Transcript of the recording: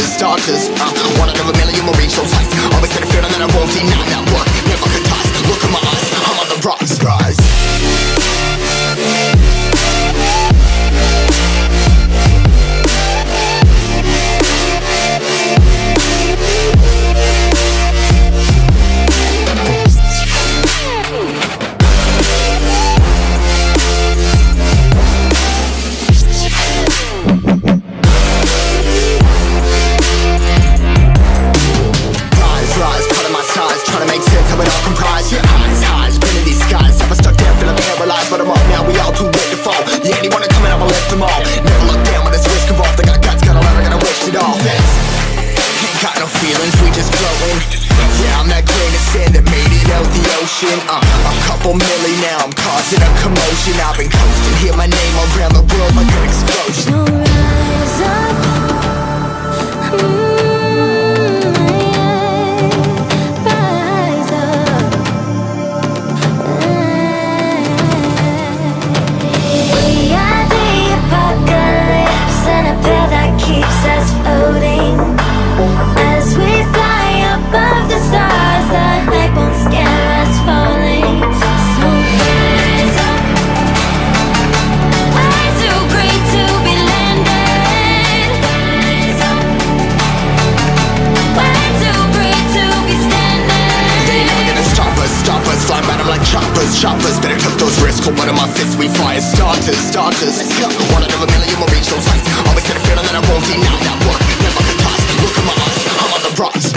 starters. One out of a million will reach those heights. Always had a feeling that I won't deny that work. Never could toss. Look in my eyes, I'm on the rocks, guys. But I'm up now, we all too late to fall. Yeah, anyone to come in, I'ma lift them all. Never look down when there's risk involved. I got guts, got a lot, I gotta wish it all. Ain't got no feelings, we just floating. Yeah, I'm that grain of sand that made it out the ocean. A couple milli now, I'm causing a commotion. I've been coasting, hear my name around the world like an explosion. So rise up. Choppers, better took those risks. Hold one of my fists, we fire starters. Let's go. One out of a million will reach those heights. Always had a feeling that I won't deny that work. Never could toss. Look in my eyes, I'm on the rocks.